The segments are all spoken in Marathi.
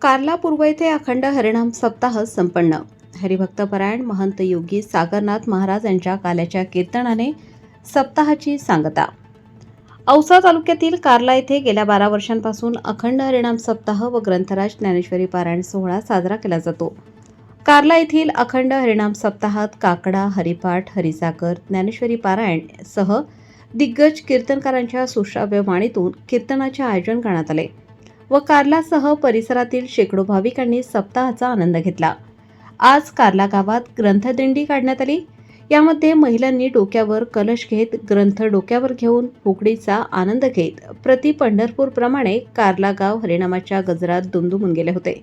कार्ला पूर्व येथे अखंड हरिनाम सप्ताह संपन्न। हरिभक्तपरायण महंत योगी सागरनाथ महाराज यांच्या काल्याच्या कीर्तनाने सप्ताहाची सांगता। औसा तालुक्यातील कार्ला येथे गेल्या 12 वर्षांपासून अखंड हरिनाम सप्ताह व ग्रंथराज ज्ञानेश्वरी पारायण सोहळा साजरा केला जातो। कार्ला येथील अखंड हरिनाम सप्ताहात काकडा, हरिपाठ, हरिसागर, ज्ञानेश्वरी पारायण सह दिग्गज कीर्तनकारांच्या सुश्राव्य वाणीतून कीर्तनाचे आयोजन करण्यात आले व कार्लासह परिसरातील शेकडो भाविकांनी सप्ताहाचा आनंद घेतला। आज कार्ला गावात ग्रंथदिंडी काढण्यात आली। यामध्ये महिलांनी डोक्यावर कलश घेत ग्रंथ डोक्यावर घेऊन फुगडीचा आनंद घेत प्रति पंढरपूर प्रमाणे कार्ला गाव हरिनामाच्या गजरात दुमदुमून गेले होते।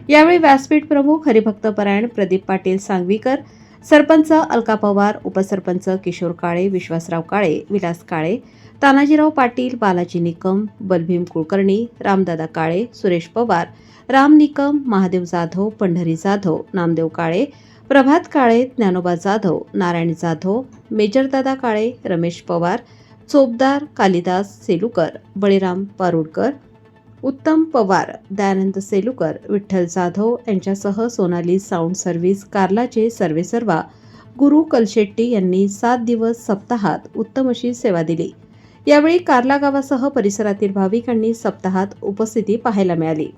यावेळी व्यासपीठ प्रमुख हरिभक्तपरायण प्रदीप पाटील सांगवीकर, सरपंच अलका पवार, उपसरपंच किशोर काळे, विश्वासराव काळे, विलास काळे, तानाजीराव पाटील, बालाजी निकम, बलभीम कुलकर्णी, रामदादा काळे, सुरेश पवार, राम निकम, महादेव जाधव, पंढरी जाधव, नामदेव काळे, प्रभात काळे, ज्ञानोबा जाधव, नारायण जाधव, मेजरदादा काळे, रमेश पवार, चोपदार, कालिदास सेलुकर, बळीराम पारुडकर, उत्तम पवार, दयानंद सेलुकर, विठ्ठल जाधव यांच्यासह सोनाली साऊंड सर्व्हिस कार्लाचे सर्वेसर्वा गुरु कलशेट्टी यांनी 7 दिवस सप्ताहात उत्तम अशी सेवा दिली। यावेळी कार्ला गावासह परिसरातील भाविकांनी सप्ताहात उपस्थिती पाहायला मिळाली।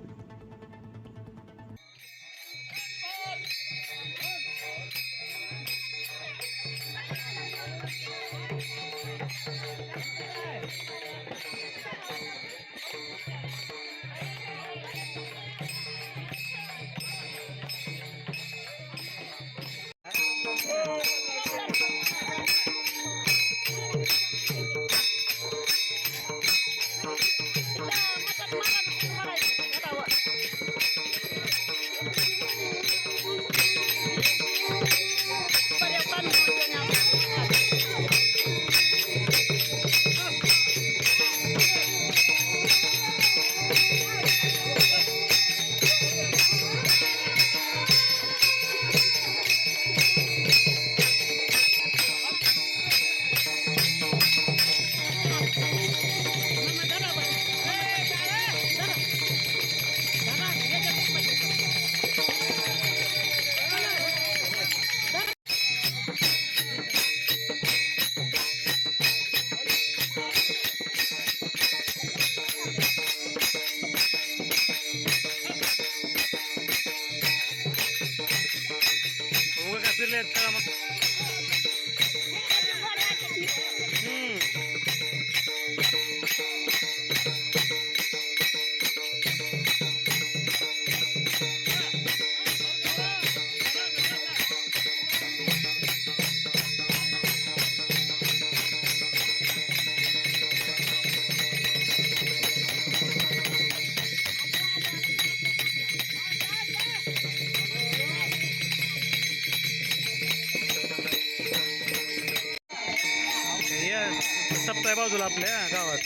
सप्ताह बाजूला आपल्या गावात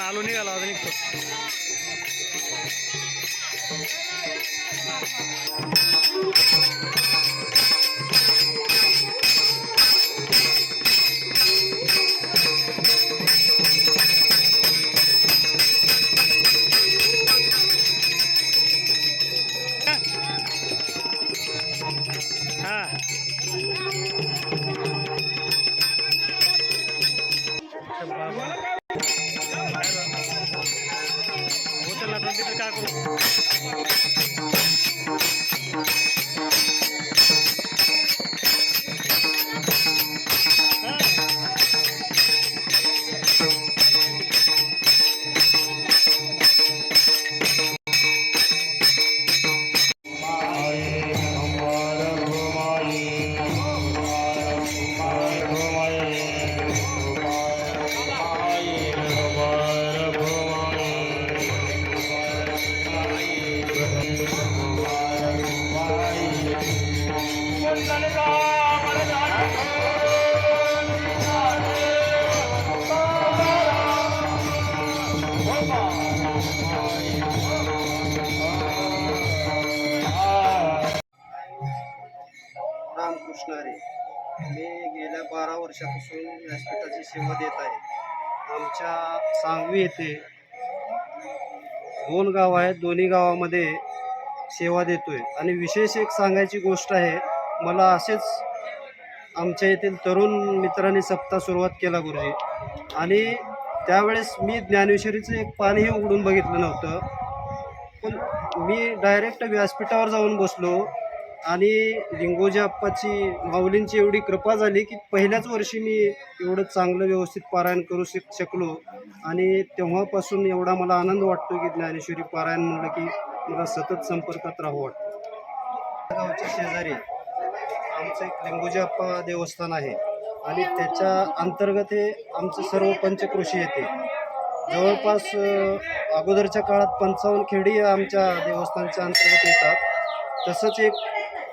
आलो निघाला आता निघतो। रामकृष्ण हरी। मी गेल्या 12 वर्षापासून व्यासपीठाची सेवा देत आहे। आमच्या सांगवी येथे 2 गाव आहेत, दोन्ही गावामध्ये सेवा देतोय. आणि विशेष एक सांगायची गोष्ट आहे, मला असेच आमच्या येथील तरुण मित्रांनी सप्ताह सुरुवात केला गुरुजी, आणि त्यावेळेस मी ज्ञानेश्वरीचं एक पानही उघडून बघितलं नव्हतं. पण मी डायरेक्ट व्यासपीठावर जाऊन बसलो आणि लिंगोजी अप्पाची माऊलींची एवढी कृपा झाली की पहिल्याच वर्षी मी एवढं चांगलं व्यवस्थित पारायण करू शकलो. आणि तेव्हापासून एवढा मला आनंद वाटतो की ज्ञानेश्वरी पारायण म्हणलं की मला सतत संपर्कात राहू वाटतं. गावच्या शेजारी आमचं एक लिंगोजी अप्पा देवस्थान आहे आणि त्याच्या अंतर्गत हे आमचं सर्व पंचक्रोशी येते. जवळपास अगोदरच्या काळात 55 खेडी आमच्या देवस्थानच्या अंतर्गत येतात. तसंच एक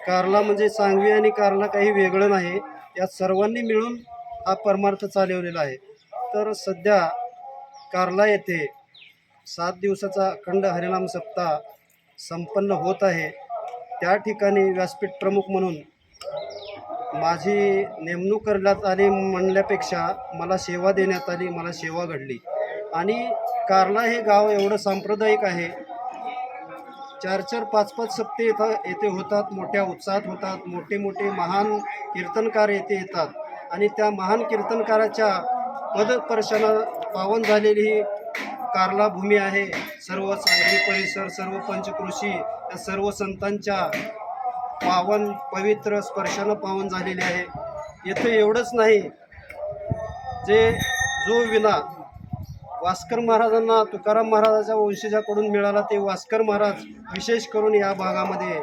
कारला, म्हणजे सांगवी आणि कारला काही वेगळं नाही, या सर्वांनी मिळून हा परमार्थ चालवलेला आहे. तर सध्या कारला येथे 7 दिवसाचा अखंड हरिनाम सप्ताह संपन्न होत आहे. त्या ठिकाणी व्यासपीठ प्रमुख म्हणून माझी नेमणूक करण्यात आली म्हणल्यापेक्षा मला सेवा देण्यात आली, मला सेवा घडली. आणि कारला हे गाव एवढं सांप्रदायिक आहे, 4-4, 5-5 सप्ते येथे होतात, मोठ्या उत्साहात होतात. मोठे मोठे महान कीर्तनकार येथे येतात आणि त्या महान कीर्तनकाराच्या पदस्पर्शानं पावन झालेली ही कारला भूमी आहे. सर्व सांगली परिसर, सर्व पंचक्रोशी या सर्व संतांच्या पावन पवित्र स्पर्शानं पावन झालेले आहे. येथे एवढंच नाही, जो विना वास्कर महाराजांना तुकाराम महाराजाच्या वंशजाकडून मिळाला, ते वास्कर महाराज विशेष करून या भागामध्ये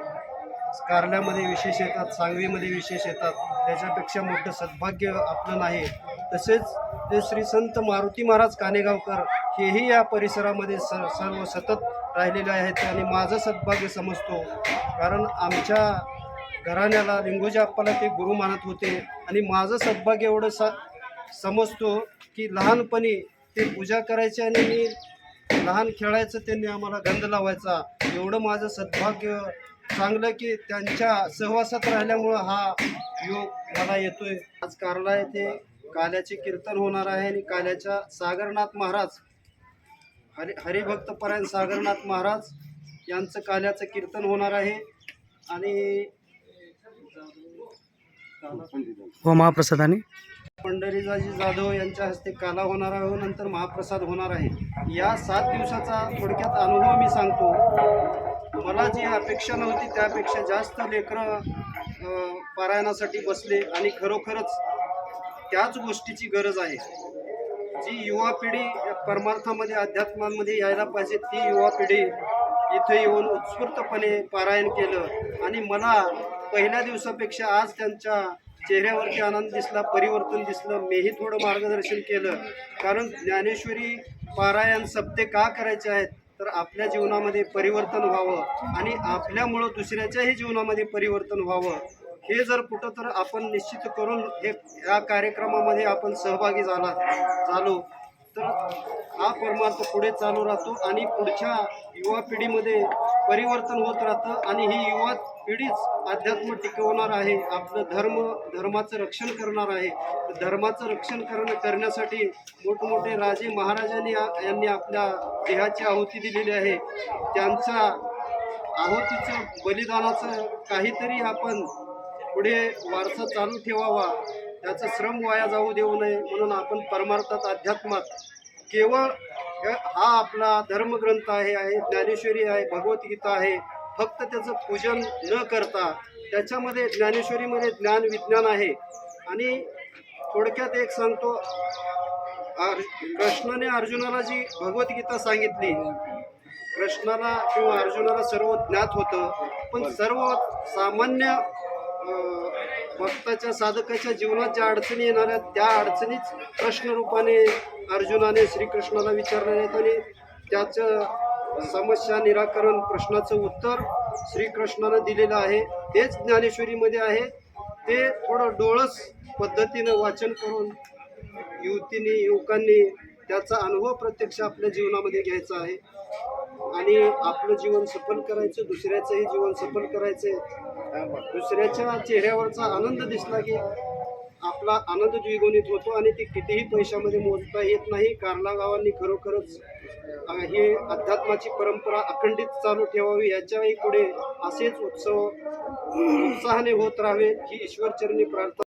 कारल्यामध्ये विशेष येतात, सांगवीमध्ये विशेष येतात. त्याच्यापेक्षा मोठं सद्भाग्य आपलं नाही. तसेच ते श्री संत मारुती महाराज कानेगावकर हेही या परिसरामध्ये सर्व सतत राहिलेले आहेत आणि माझं सद्भाग्य समजतो. कारण आमच्या घराण्याला लिंगोजी अप्पाला ते गुरु मानत होते आणि माझं सद्भाग्य एवढं समजतो की लहानपणी ते पूजा करायचे आणि मी लहान खेळायचं, त्यांनी आम्हाला गंध लावायचा. एवढं माझं सद्भाग्य चांगलं की त्यांच्या सहवासात राहिल्यामुळं हा योग मला येतोय. आज कारला येथे काल्याचे कीर्तन होणार आहे आणि काल्याच्या सागरनाथ महाराज, हरिभक्तपरायण सागरनाथ महाराज यांचं काल्याचं कीर्तन होणार आहे. आणि महाप्रसाद आणि पंढरीराजी जाधव यांच्या हस्ते काला होणार आहे, नंतर महाप्रसाद होणार आहे. या 7 दिवसाचा थोडक्यात अनुभव मी सांगतो. मला जी अपेक्षा नव्हती त्यापेक्षा जास्त लेकरं पारायणासाठी बसले आणि खरोखरच त्याच गोष्टीची गरज आहे. जी युवा पिढी परमार्थामध्ये, अध्यात्मामध्ये यायला पाहिजे, ती युवा पिढी इथे येऊन उत्स्फूर्तपणे पारायण केलं आणि मला पहिल्या दिवसापेक्षा आज त्यांच्या चेहऱ्यावरती आनंद दिसला, परिवर्तन दिसलं. मीही थोडं मार्गदर्शन केलं. कारण ज्ञानेश्वरी पारायण सप्ते का करायचे आहेत, तर आपल्या जीवनामध्ये परिवर्तन व्हावं आणि आपल्यामुळं दुसऱ्याच्याही जीवनामध्ये परिवर्तन व्हावं. हे जर कुठं तर आपण निश्चित करून या कार्यक्रमामध्ये आपण सहभागी झालो तर हा परमार्थ पुढे चालू राहतो आणि पुढच्या युवा पिढीमध्ये परिवर्तन होत राहतं आणि ही युवा पिढीच अध्यात्म टिकवणार आहे. आपलं धर्माचं रक्षण करणार आहे. धर्माचं रक्षण करण्यासाठी मोठमोठे राजे महाराजांनी यांनी आपल्या देहाची आहुती दिलेली आहे. त्यांच्या आहुतीचं, बलिदानाचं काहीतरी आपण पुढे वारसा चालू ठेवावा. त्याचं श्रम वाया जाऊ देऊ नये म्हणून आपण परमार्थात, अध्यात्मात केवळ हा आपला धर्मग्रंथ आहे, ज्ञानेश्वरी आहे, भगवद्गीता आहे, फक्त त्याचं पूजन न करता त्याच्यामध्ये ज्ञानेश्वरीमध्ये ज्ञान विज्ञान आहे. आणि थोडक्यात एक सांगतो, कृष्णाने अर्जुनाला जी भगवद्गीता सांगितली, कृष्णाला किंवा अर्जुनाला सर्व ज्ञात होतं, पण सर्व सामान्य भक्ताच्या, साधकाच्या जीवनात ज्या अडचणी येणाऱ्या त्या अडचणीच प्रश्नरूपाने अर्जुनाने श्रीकृष्णाला विचारल्या आहेत आणि त्याचं समस्या निराकरण, प्रश्नाचं उत्तर श्रीकृष्णानं दिलेलं आहे. तेच ज्ञानेश्वरीमध्ये आहे. ते थोडं डोळस पद्धतीनं वाचन करून युवकांनी त्याचा अनुभव प्रत्यक्ष आपल्या जीवनामध्ये घ्यायचा आहे आणि आपलं जीवन सफल करायचं, दुसऱ्याचंही जीवन सफल करायचं. दुसऱ्याच्या चेहऱ्यावरचा आनंद दिसला की आपला आनंद द्विगुणित होतो आणि ते कितीही पैशामध्ये मोजता येत नाही. कारला गावांनी खरोखरच हे अध्यात्माची परंपरा अखंडित चालू ठेवावी, याच्याही पुढे असेच उत्सव उत्साहाने होत राहावे ही ईश्वरचरणी प्रार्थना.